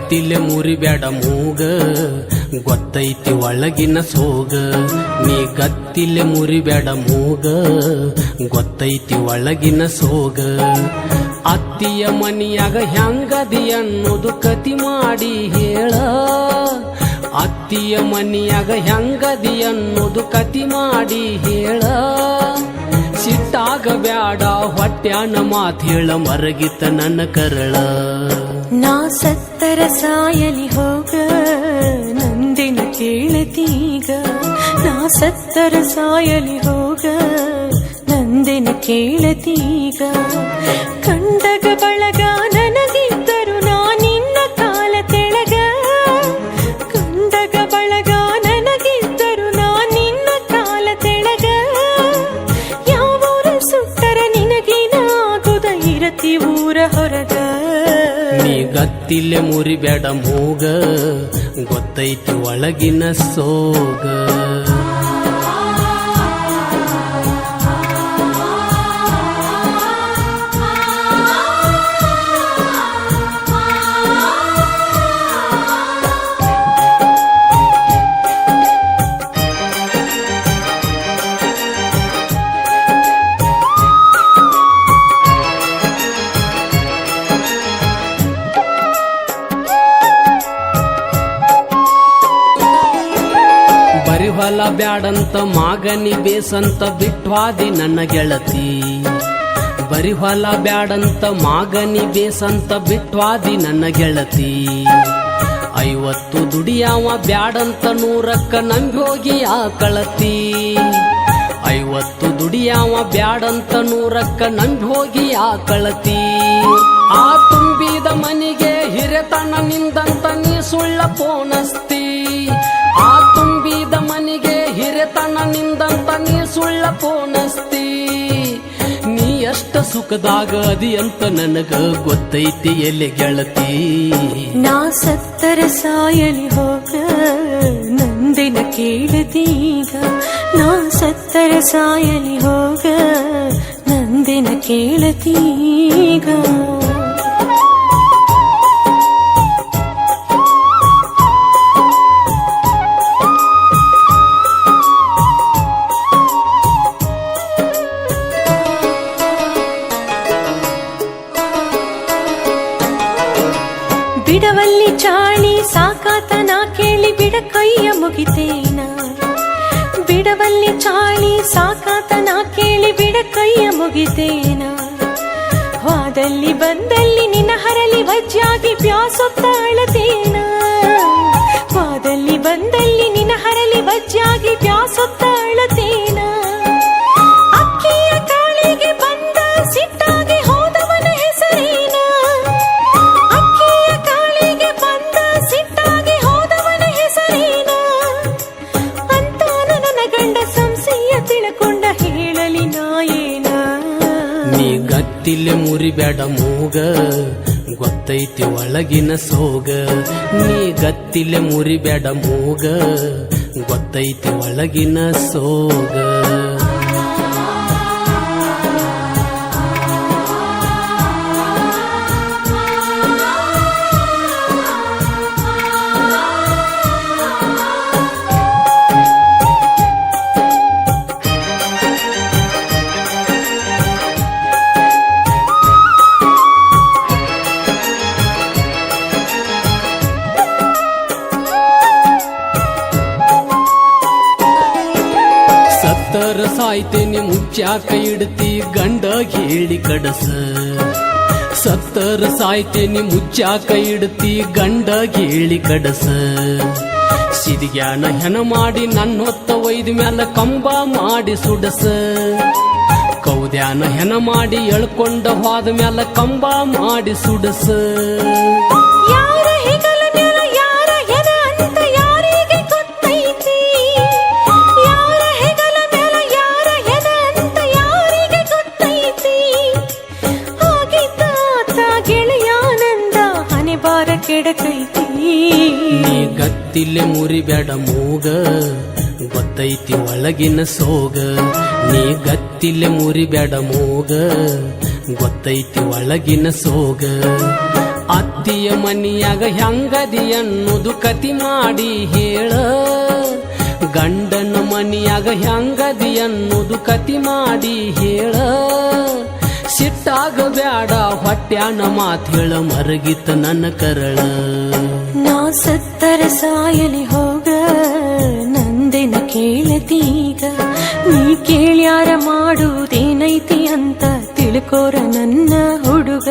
ಗತ್ತಿಲೆ ಮುರಿಬೇಡ ಮೂಗ ಗೊತ್ತೈತಿ ಒಳಗಿನ ಸೋಗ ನೀ ಗತ್ತಿಲೆ ಮುರಿಬೇಡ ಮೂಗ ಗೊತ್ತೈತಿ ಒಳಗಿನ ಸೋಗ ಅತ್ತಿಯ ಮನಿಯಾಗ ಹೆಂಗದಿ ಅನ್ನೋದು ಕತಿ ಮಾಡಿ ಹೇಳ ಅತ್ತಿಯ ಮನಿಯಾಗ ಹೆಂಗದಿ ಅನ್ನೋದು ಕತಿ ಮಾಡಿ ಹೇಳ ಸಿಟ್ಟಾಗ ಬ್ಯಾಡ ಹೊಟ್ಯಾನ ಮಾತ್ ಹೇಳ ಮರಗಿತ ನನ್ನ ಕರಳ ನಾ ಸತ್ತರ ಸಾಯಲಿ ಹೋಗ ನಂದಿನ ಕೇಳತೀಗ ನಾ ಸತ್ತರ ಸಾಯಲಿ ಹೋಗ ನಂದಿನ ಕೇಳತೀಗ ಕಂಡಗ ಬಳಗ ನನಗಿದ್ದರು ನಾ ನಿನ್ನ ಕಾಲ ತೆಳಗ ಕಂಡಗ ಬಳಗ ನನಗಿದ್ದರು ನಾ ನಿನ್ನ ಕಾಲ ತೆಳಗ ಯಾವೂರ ಸುಟ್ಟರ ನಿನಗೇನಾಗುದ ಇರತಿ ಊರ ಹೊರಗ ನೀ ಗತ್ತಿಲೆ ಮುರಿಬೇಡ ಮೂಗ ಗೊತ್ತೈತಿ ಒಳಗಿನ ಸೋಗ ಹೊಲ ಬ್ಯಾಡಂತ ಮಾಗನಿ ಬೇಸಂತ ಬಿಟ್ವಾದಿ ನನ್ನ ಗೆಳತಿ ಬರಿ ಹೊಲ ಬ್ಯಾಡಂತ ಮಾಗನಿ ಬೇಸಂತ ಬಿಟ್ವಾದಿ ನನ್ನ ಗೆಳತಿ 50 ದುಡಿಯಾವ ಬ್ಯಾಡಂತ 100ಕ್ಕ ನಂಬಿ ಹೋಗಿ ಆಕಳತಿ 50 ದುಡಿಯಾವ ಬ್ಯಾಡಂತ 100ಕ್ಕ ನಂಬಿ ಹೋಗಿ ಆಕಳತಿ ಆ ತುಂಬಿದ ಮನಿಗೆ ಹಿರೆತನ ನಿಂದಂತ ನೀ ಸುಳ್ಳ ಪೋನಸ್ತಿ ಆ ತುಂಬಿದ ಮನಿಗೆ ಹಿರೆತನ ನಿಂದಂತ ನೀ ಸುಳ್ಳ ಪೋನಸ್ತಿ ನೀ ಎಷ್ಟ ಸುಖದಾಗ ಅದಿ ಅಂತ ನನಗ ಗೊತ್ತೈತಿ ಎಲ್ಲಿ ಗೆಳತಿ ನಾ ಸತ್ತರ ಸಾಯಲಿ ಹೋಗ ನಂದಿನ ಕೇಳತೀಗ ನಾ ಸತ್ತರ ಸಾಯಲಿ ಹೋಗ ನಂದಿನ ಕೇಳತೀಗ ಬಿಡವಲ್ಲಿ ಚಾಳಿ ಸಾಕಾತ ನಾ ಕೇಳಿ ಬಿಡ ಕೈಯ ಮುಗಿತೇನ ಬಿಡವಲ್ಲಿ ಚಾಳಿ ಸಾಕಾತ ನಾ ಕೇಳಿ ಬಿಡ ಕೈಯ ಮುಗಿತೇನ ವಾದಲ್ಲಿ ಬಂದಲ್ಲಿ ನಿನ್ನ ಹರಲಿ ವಜ್ಜಾಗಿ ಬ್ಯಾಸೊತ್ತ ಅಳತೇನ ವಾದಲ್ಲಿ ಬಂದಲ್ಲಿ ನಿನ್ನ ಹರಲಿ ವಜ್ಜಾಗಿ ಬ್ಯಾಸೊತ್ತ ಅಳತೇನ ಅಕ್ಕಿಯ ಕಾಳಿಗೆ ಬಂದ ಸಿಟ್ಟಾಗಿ ಹೋದವನ ಹೆಸರೇನ ಗತ್ತಿಲೆ ಮುರಿಬೇಡ ಮೂಗ ಗೊತ್ತೈತಿ ಒಳಗಿನ ಸೋಗ ನೀ ಗತ್ತಿಲೆ ಮುರಿಬೇಡ ಮೂಗ ಗೊತ್ತೈತಿ ಒಳಗಿನ ಸೋಗ ಸತ್ತರ ಸಾಯ್ತೇನೆ ಮುಚ್ಚಾಕ ಇಡ್ತಿ ಗಂಡ ಹೇಳಿ ಕಡಸ ಸತ್ತರ ಸಾಯ್ತೇನೆ ಮುಚ್ಚಾಕ ಇಡ್ತಿ ಗಂಡ ಹೇಳಿ ಕಡಸ ಸಿದಿಗ್ಯಾನ ಹೆಣ ಮಾಡಿ ನನ್ನೊತ್ತ ಒಯ್ದ ಮ್ಯಾಲ ಕಂಬ ಮಾಡಿ ಸುಡಸ ಕೌದ್ಯಾನ ಹೆಣ ಮಾಡಿ ಎಳ್ಕೊಂಡ ಹೋದ ಮ್ಯಾಲ ಕಂಬ ಮಾಡಿ ಸುಡಸ ನೀ ಗತ್ತಿಲೆ ಮುರಿಬೇಡ ಮೂಗ ಗೊತ್ತೈತಿ ಒಳಗಿನ ಸೋಗ ನೀ ಗತ್ತಿಲೆ ಮುರಿಬೇಡ ಮೂಗ ಗೊತ್ತೈತಿ ಒಳಗಿನ ಸೋಗ ಅತ್ತಿಯ ಮನಿಯಾಗ ಹೆಂಗದಿ ಅನ್ನೋದು ಕತಿ ಮಾಡಿ ಹೇಳ ಗಂಡನ ಮನಿಯಾಗ ಹೆಂಗದಿ ಅನ್ನೋದು ಕತಿ ಮಾಡಿ ಹೇಳ ಸಿಟ್ಟಾಗ ಬ್ಯಾಡ ಹೊಟ್ಯಾನ ಮಾತ್ ಹೇಳ ಮರಗಿತ ನನ್ನ ಕರಳ ನಾ ಸತ್ತರ ಸಾಯಲಿ ಹೋಗ ನಂದೆನ ಕೇಳತೀಗ ನೀ ಕೇಳ್ಯಾರ ಮಾಡುವುದೇನೈತಿ ಅಂತ ತಿಳ್ಕೋರ ನನ್ನ ಹುಡುಗ